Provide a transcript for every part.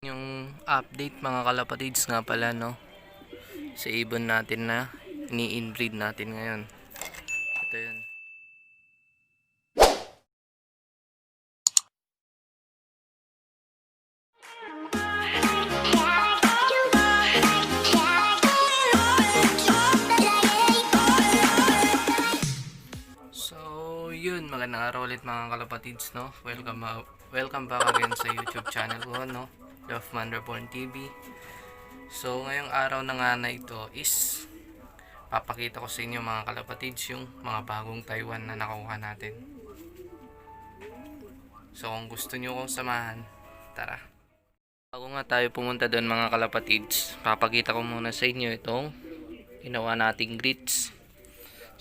Yung update mga kalapatids nga pala, no, sa ibon natin na ini-inbreed natin ngayon. Ito yun. So yun, magandang araw ulit mga kalapatids, no. Welcome back again sa YouTube channel ko, no, Love Manderborn TV. So ngayong araw na nga na ito is papakita ko sa inyo mga kalapatids yung mga bagong Taiwan na nakuha natin. So kung gusto nyo kong samahan, tara. Bago nga tayo pumunta doon mga kalapatids, papakita ko muna sa inyo itong ginawa nating grits.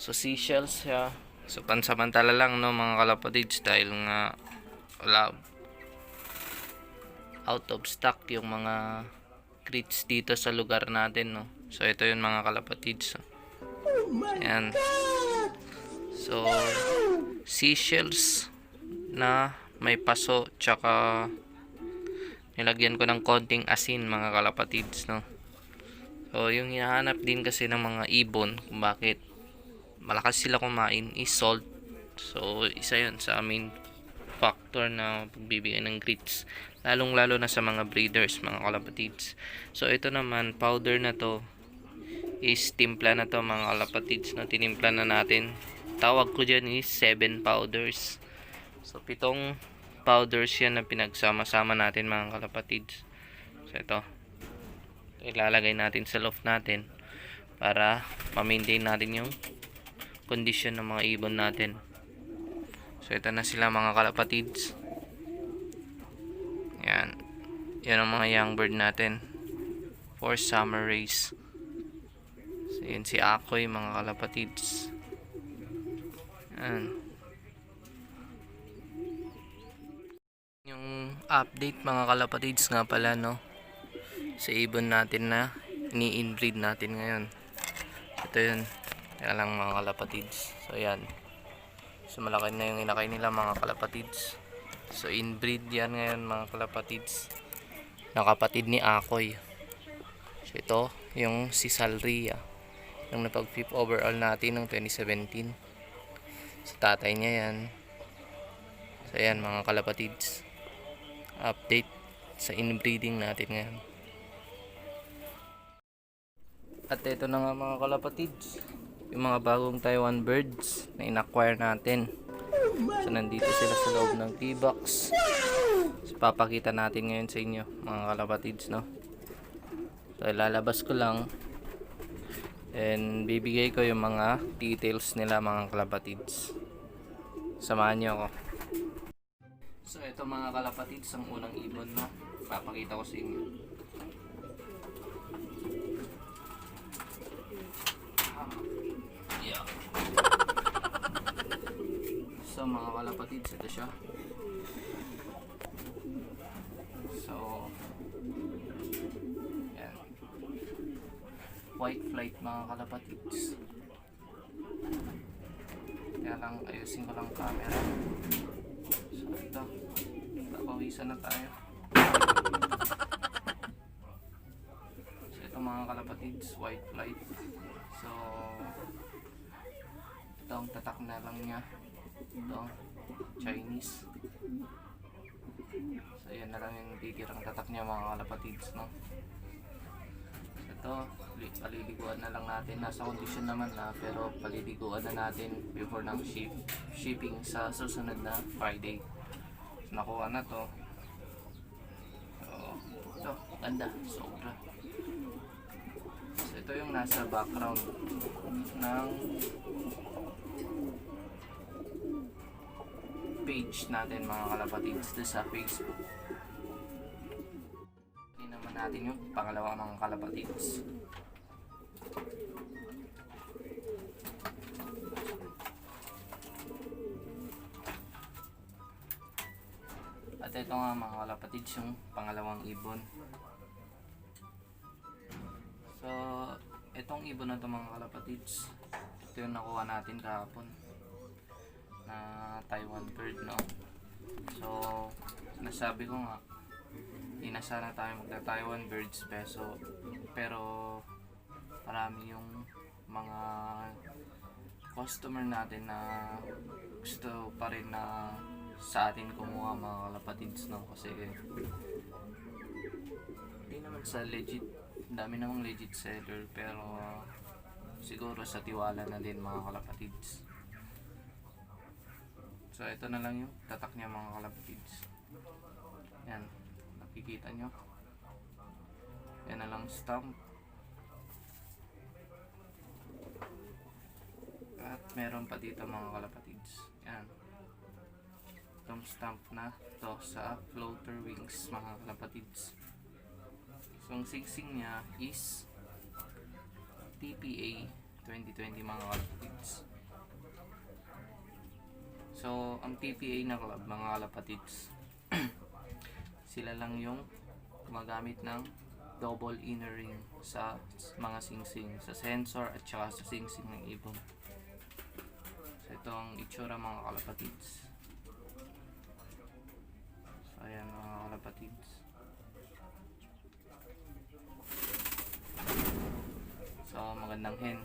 So seashells siya. So pansamantala lang, no, mga kalapatids, dahil nga wala, out of stock yung mga grits dito sa lugar natin, no. So ito yun mga kalapatids. Ayan. So seashells na may paso, tsaka nilagyan ko ng konting asin mga kalapatids, no. So yung hinahanap din kasi ng mga ibon kung bakit malakas sila kumain is salt. So isa yun sa main factor na pagbibigay ng grits, lalong lalo na sa mga breeders mga kalapatids. So ito naman, powder na to is timpla na to mga kalapatids, no. Tinimpla na natin. Tawag ko dyan is 7 powders. So 7 powders yan na pinagsama-sama natin mga kalapatids. So ito ilalagay natin sa loft natin para ma-maintain natin yung condition ng mga ibon natin. So ito na sila mga kalapatids. Yan. Yan ang mga young bird natin for summer race. So yun si Akoy mga kalapatids. Yan. Yung update mga kalapatids nga pala, no, sa ibon natin na ini-inbreed natin ngayon. Ito yun. Kaya lang mga kalapatids. So yan. So malaki na yung inakay nila mga kalapatids. So inbreed yan ngayon mga kalapatids, na kapatid ni Akoy. So ito yung si Salria, yung napag 5th overall natin ng 2017. So tatay niya yan. So yan mga kalapatids, update sa inbreeding natin ngayon. At ito na nga mga kalapatids, yung mga bagong Taiwan birds na in-acquire natin. So nandito sila sa loob ng T-box. So papakita natin ngayon sa inyo mga kalapatids, no. So ilalabas ko lang and bibigay ko yung mga details nila mga kalapatids. Samahan nyo ako. So ito mga kalapatids, ang unang ibon, no, papakita ko sa inyo. Yeah. So mga kalapatids, ito siya. So yan, white flight mga kalapatids. Kaya lang ayusin ko lang camera. So ito, papawisan na tayo. So ito mga kalapatids, white flight. So ito ang tatak na lang niya. Ito Chinese. So yan na lang yung titirang tatak niya mga kalapatids, no. So ito, paliliguan na lang natin. Nasa condition naman na, pero paliliguan na natin before ng shipping sa susunod na Friday. So nakuha na to. So ito, ganda, sobra. So ito yung nasa background ng page natin mga kalapatids sa Facebook. Hindi naman natin yung pangalawa mga kalapatids. At ito nga mga kalapatids yung pangalawang ibon. So itong ibon na ito mga kalapatids, ito yung nakuha natin kahapon na Taiwan bird, no. So nasabi ko nga, Hindi na sana tayo magta-Taiwan birds pero marami yung mga customer natin na gusto pa rin na sa atin kumuha mga kalapatids, no? Kasi hindi naman sa legit, dami namang legit seller, pero siguro sa tiwala na din mga kalapatids. So ito na lang yung tatak niya mga kalapatids. Yan, nakikita nyo. Yan na lang stamp. At meron pa dito mga kalapatids. Yan. Itong stamp na to sa floater wings mga kalapatids. So ang singsing niya is TPA 2020 mga kalapatids. So ang TPA na club mga kalapatids, sila lang yung gumagamit ng double inner ring sa mga singsing, sa sensor at saka sa singsing ng ibon. So ito ang itsura mga kalapatids. So ayan mga kalapatids. So magandang hen.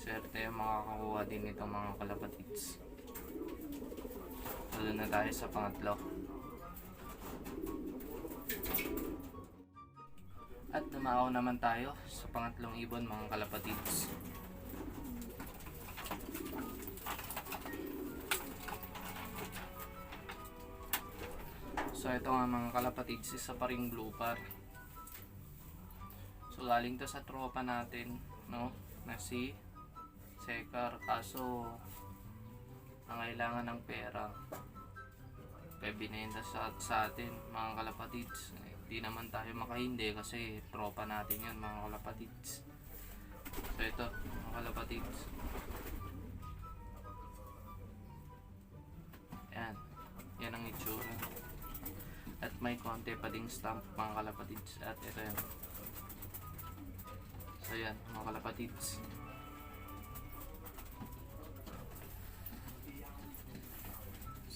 Swerte yung makakakuha din itong mga kalapatids. So doon na tayo sa pangatlo. At dumako naman tayo sa pangatlong ibon mga kalapatids. So ito nga mga kalapatids, isa pa ring blue par. So galing to sa tropa natin, no, na si Sekar, kaso nangailangan ng pera kaya binenta sa atin mga kalapatids. Hindi naman tayo makahindi kasi tropa natin yun mga kalapatids. So ito mga kalapatids, yan ang itsura. At may konti pa ding stamp mga kalapatids. At ito yan. So yan mga kalapatids.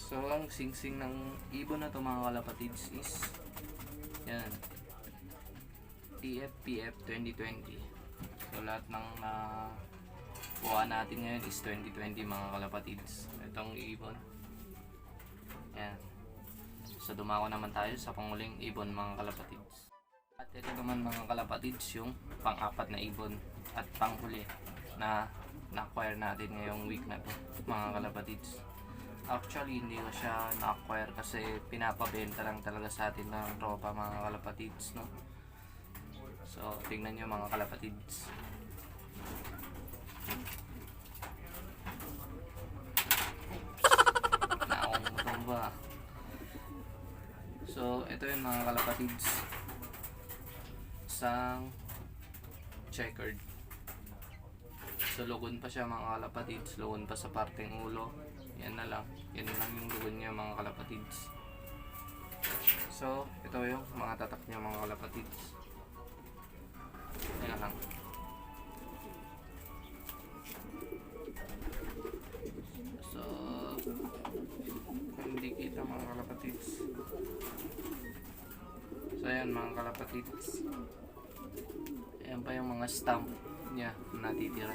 So ang singsing ng ibon na to mga kalapatids is yan, TFPF 2020. So lahat ng nakuha natin ngayon is 2020 mga kalapatids. Itong ibon. Yan. So dumako naman tayo sa panguling ibon mga kalapatids. At ito naman mga kalapatids yung pang-apat na ibon at panghuli na na-acquire natin ngayong week na to mga kalapatids. Actually hindi ko siya na-acquire kasi pinapabenta lang talaga sa atin ng tropa mga kalapatids, no? So tingnan nyo mga kalapatids. Naong ba? So ito yung mga kalapatids, isang checkered. So lugon pa siya mga kalapatids, lugon pa sa parteng ulo. Yan na lang, yan lang yung lugon niya mga kalapatids. So ito yung mga tatak niya mga kalapatids. Yan lang. So hindi kita mga kalapatids. So ayan mga kalapatids, ayan pa yung mga stamp niya na natitira.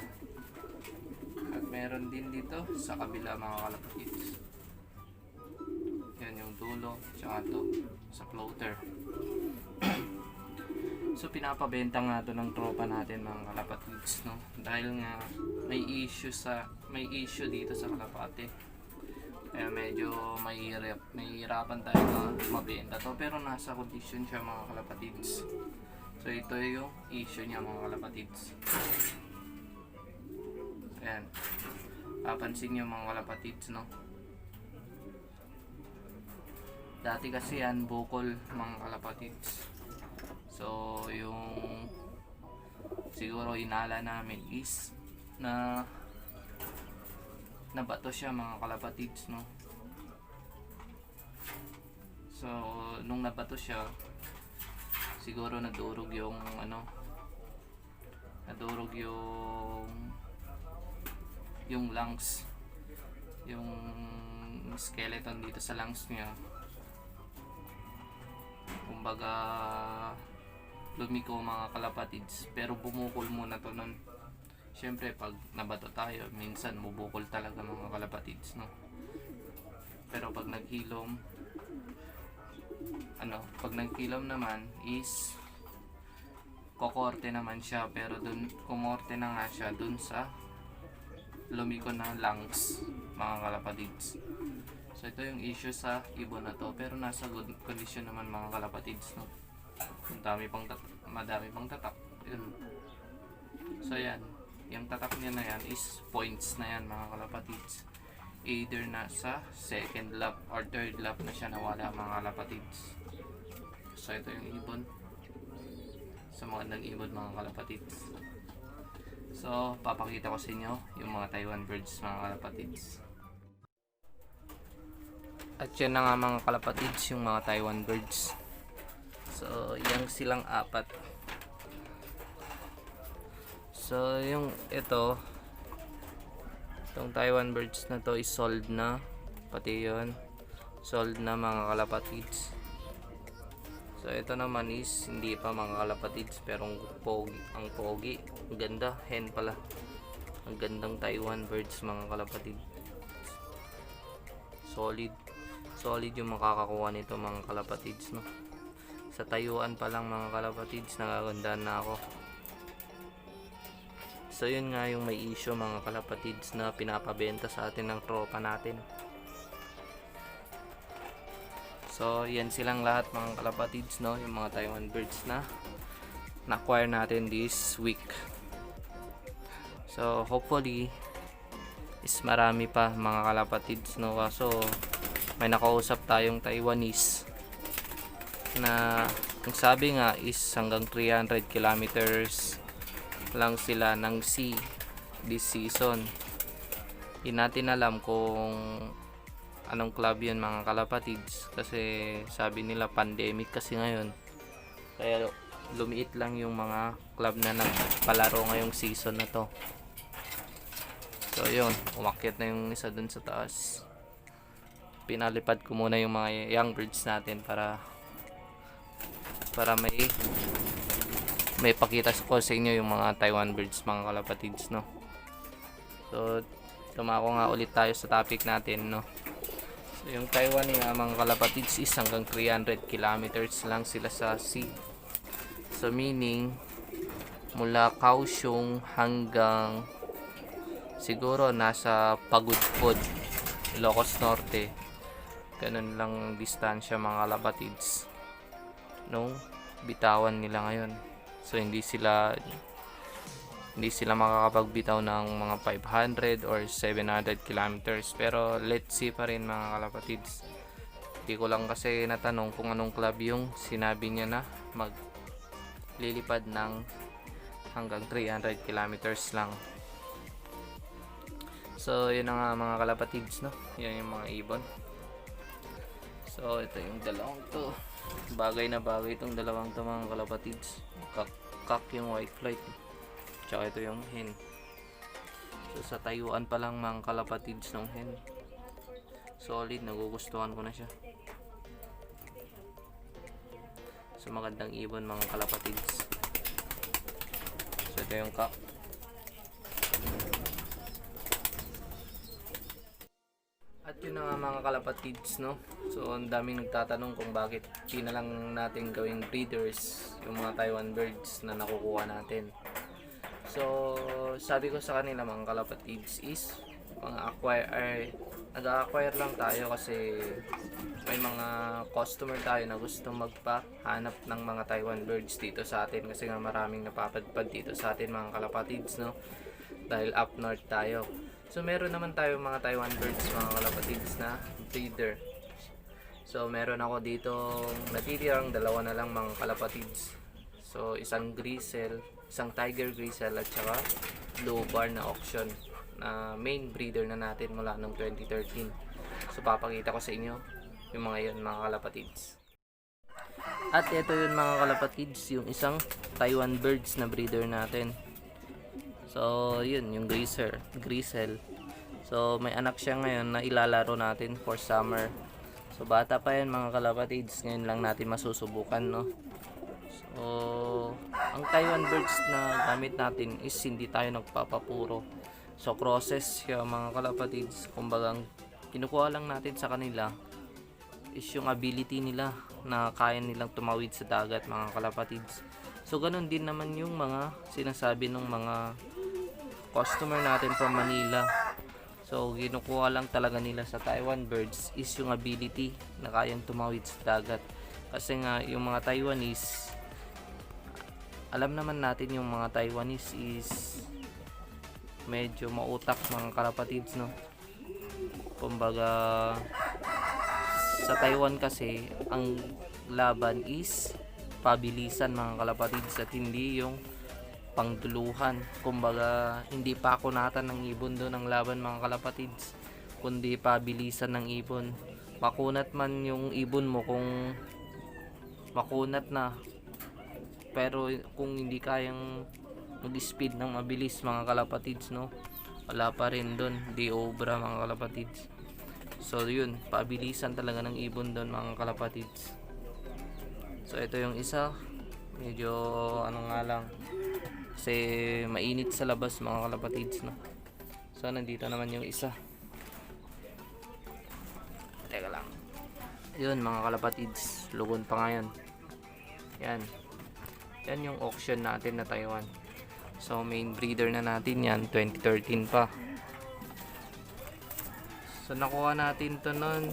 At meron din dito sa kabila mga kalapatids. Yan yung dulo, tsaka to sa floater. So pinapabenta nga to ng tropa natin mga kalapatids, no? Dahil nga may issue dito sa Kalapate. Kaya medyo mahihirapan tayo na mabenta to, pero nasa condition siya mga kalapatids. So ito yung issue niya mga kalapatids. Ayan, papansin nyo mga kalapatids, no? Dati kasi yan bukol mga kalapatids. So yung siguro inala namin is na nabato siya mga kalapatids, no? So nung nabato siya, siguro nadurog yung nadurog yung lungs, yung skeleton dito sa lungs niya. kumbaga lumiko mga kalapatids, pero bumukol muna to nun. Syempre pag nabato tayo, minsan bubukol talaga mga kalapatids, no? Pero pag naghilom, pag naghilom naman is kokorte naman siya, pero dun kumorte na nga siya dun sa lumiko na lungs mga kalapatids. So ito yung issue sa ibon na to, pero nasa good condition naman mga kalapatids, no? Madami pang tatak. Yun. So yan, yung tatak niya na yan is points na yan mga kalapatids. Either na sa second lap or third lap na siya nawala mga kalapatids. So ito yung ibon. Sa magandang ibon mga kalapatids. So papakita ko sa inyo yung mga Taiwan birds mga kalapatids. At yan na nga mga kalapatids, yung mga Taiwan birds. So yung silang apat. So yung itong Taiwan birds na to is sold na, pati yun sold na mga kalapatids. So ito naman is hindi pa mga kalapatids, pero ang pogi, ang ganda, hen pala, ang gandang Taiwan birds mga kalapatids. Solid yung makakakuha nito mga kalapatids, no? Sa tayuan pa lang mga kalapatids, nagagandaan na ako. So yun nga yung may issue mga kalapatids na pinapabenta sa atin ng tropa natin. So yan silang lahat mga kalapatids, no? Yung mga Taiwan birds na na-acquire natin this week. So hopefully is marami pa mga kalapatids, no? So may nakausap tayong Taiwanese na ang sabi nga is hanggang 300 kilometers lang sila ng sea this season. Hindi natin alam kung anong club yun mga kalapatids, kasi sabi nila pandemic kasi ngayon, kaya lumiit lang yung mga club na nagpalaro ngayong season na to. So yun, umakyat na yung isa dun sa taas. Pinalipad ko muna yung mga young birds natin para may pakita ko sa inyo yung mga Taiwan birds mga kalapatids, no? So tumako nga ulit tayo sa topic natin, no? So yung Taiwan nga mga kalapatids is hanggang 300 kilometers lang sila sa sea. So meaning mula Kaohsiung hanggang siguro nasa Pagudpod, Ilocos Norte, ganun lang distansya mga kalapatids nung bitawan nila ngayon. So hindi sila makakapagbitaw ng mga 500 or 700 kilometers, pero let's see pa rin mga kalapatids. Hindi ko lang kasi natanong kung anong club yung sinabi niya na maglilipad ng hanggang 300 kilometers lang. So yun na nga mga kalapatids, no? Yan yung mga ibon. So ito yung dalawang to, bagay na bagay itong dalawang to mga kalapatids. Kak yung white flight, tsaka ito yung hen. So sa tayuan pa lang mga kalapatids ng hen, solid, nagugustuhan ko na siya. So magandang ibon mga kalapatids. So ito yung kak. At yun na nga mga kalapatids, no? So ang daming nagtatanong kung bakit di na lang natin gawing breeders yung mga Taiwan birds na nakukuha natin. So sabi ko sa kanila mga kalapatids is nag-acquire lang tayo kasi may mga customer tayo na gusto magpahanap ng mga Taiwan birds dito sa atin, kasi nga maraming napapadpad dito sa atin mga kalapatids, no? Dahil up north tayo. So meron naman tayo mga Taiwan birds mga kalapatids na breeder. So meron ako dito natitirang dalawa na lang mga kalapatids. So isang grisel, isang tiger grisel at saka blue bar na auction na main breeder na natin mula noong 2013. So papakita ko sa inyo yung mga yun mga kalapatids. At ito yun mga kalapatids, yung isang Taiwan birds na breeder natin. So yun yung grisel. So may anak siya ngayon na ilalaro natin for summer. So bata pa yan mga kalapatids, ngayon lang natin masusubukan, no. So ang Taiwan birds na gamit natin is hindi tayo nagpapapuro. So crosses yung mga kalapatids, kumbaga kinukuha lang natin sa kanila is yung ability nila na kaya nilang tumawid sa dagat mga kalapatids. So ganun din naman yung mga sinasabi ng mga customer natin from Manila. So kinukuha lang talaga nila sa Taiwan birds is yung ability na kayang tumawid sa dagat. Kasi nga yung mga Taiwanese, alam naman natin yung mga Taiwanese is medyo mautak mga kalapatids, no. Kumbaga sa Taiwan kasi ang laban is pabilisan mga kalapatids at hindi yung pangduluhan. Kumbaga hindi pa kunatan ng ibon doon ang laban mga kalapatids, kundi pabilisan ng ibon. Makunat man yung ibon mo kung makunat na, pero kung hindi kayang mag-speed ng mabilis mga kalapatids, no, wala pa rin doon, di obra mga kalapatids. So yun, pabilisan talaga ng ibon doon mga kalapatids. So ito yung isa, medyo ano nga lang, kasi mainit sa labas mga kalapatids, no. So nandito naman yung isa. Teka lang. Yun mga kalapatids, lugon pa ngayon. Yan. Yan yung auction natin na Taiwan. So main breeder na natin yan, 2013 pa. So nakuha natin to nun,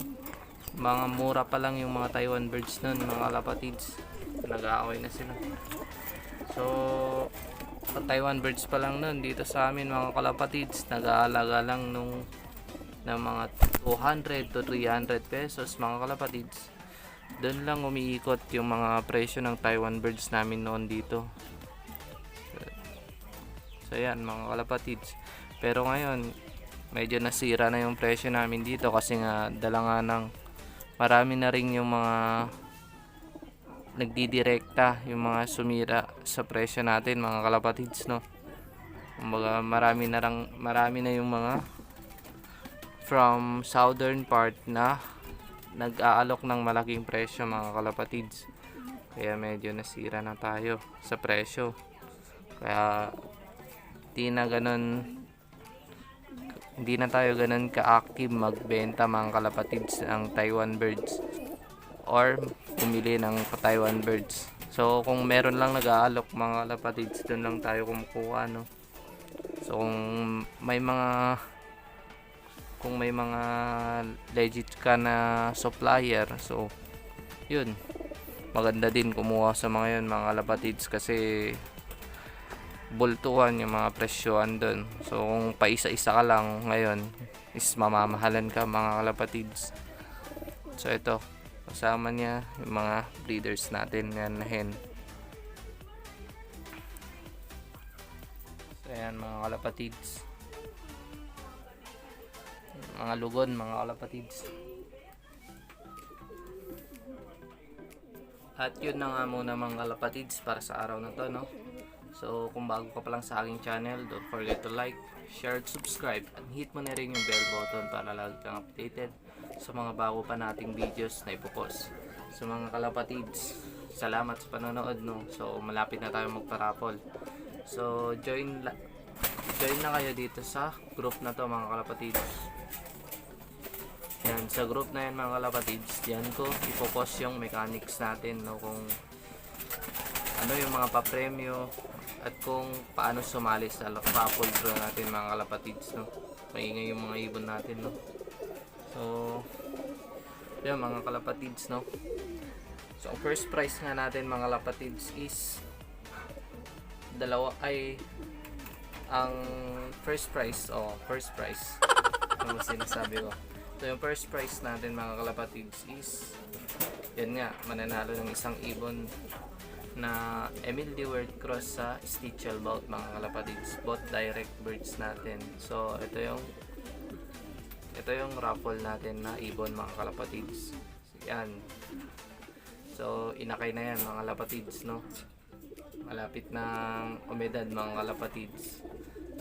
mga mura pa lang yung mga Taiwan birds nun mga kalapatids. Nag-aaway na sila. So Taiwan birds pa lang nun dito sa amin mga kalapatids, nag-aalaga lang nung ng mga 200 to 300 pesos mga kalapatids. Doon lang umiikot yung mga presyo ng Taiwan birds namin noon dito. So yan mga kalapatids. Pero ngayon medyo nasira na yung presyo namin dito kasi nga dala nga ng marami na rin yung mga nagdidirekta, yung mga sumira sa presyo natin mga kalapatids, no. Kumbaga marami na yung mga from southern part na nag-aalok ng malaking presyo mga kalapatids. Kaya medyo nasira na tayo sa presyo. Kaya hindi na tayo ganun ka-active magbenta mga kalapatids ng Taiwan birds or pumili ng Taiwan birds. So kung meron lang nag-aalok mga kalapatids, doon lang tayo kumukuha, no. So kung may mga legit ka na supplier, so yun, maganda din kumuha sa mga yun mga kalapatids kasi bultuhan yung mga presyoan doon. So kung paisa-isa ka lang ngayon is mamamahalan ka mga kalapatids. So ito, kasama niya yung mga breeders natin yan na hen. So ayan mga kalapatids, mga lugon mga kalapatids. At yun na nga muna mga kalapatids para sa araw na to, no. So kung bago ka pa lang sa aking channel, don't forget to like, share, at subscribe, and hit mo na rin yung bell button para lagi kang updated sa mga bago pa nating videos na ipopost. So mga kalapatids, salamat sa panonood, no. So malapit na tayo magparapol. So join na kayo dito sa group na to mga kalapatids. Yan, sa group na yan mga kalapatids, diyan ko ipopost yung mechanics natin, no, kung ano yung mga papremyo at kung paano sumali sa raffle draw natin mga kalapatids, no. Maingay yung mga ibon natin, no. So yan mga kalapatids, no. So first prize nga natin mga kalapatids is ang first prize ano sinasabi ko. So yung first prize natin mga kalapatids is yan nga, mananalo ng isang ibon na Emil Dewert cross sa Stichel Bout mga kalapatids, both direct birds natin. So ito yung raffle natin na ibon mga kalapatids. Yan. So inakay na yan mga kalapatids, no. Malapit ng umedad mga kalapatids.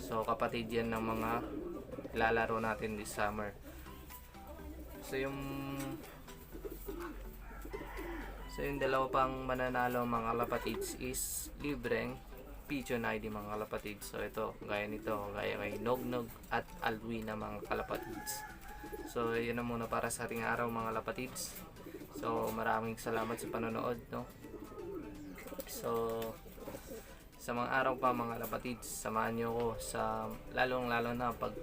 So kapatid yan ng mga lalaro natin this summer. So yung So yung dalawa pang mananalo mga kalapatids is libreng Pigeon ID mga kalapatids. So ito, gaya nito, gaya kay Nognog at Alwina mga kalapatids. So yun na muna para sa ating araw mga kalapatids. So maraming salamat sa panonood, no. So sa mga araw pa mga kalapatids, samahan nyo ko sa lalong lalo na pag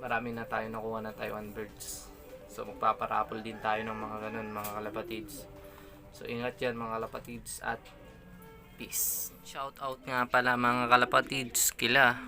marami na tayo nakuha na Taiwan birds. So magpaparapol din tayo ng mga ganun mga kalapatids. So ingat yan mga kalapatids at peace. Shout out nga pala mga kalapatids kila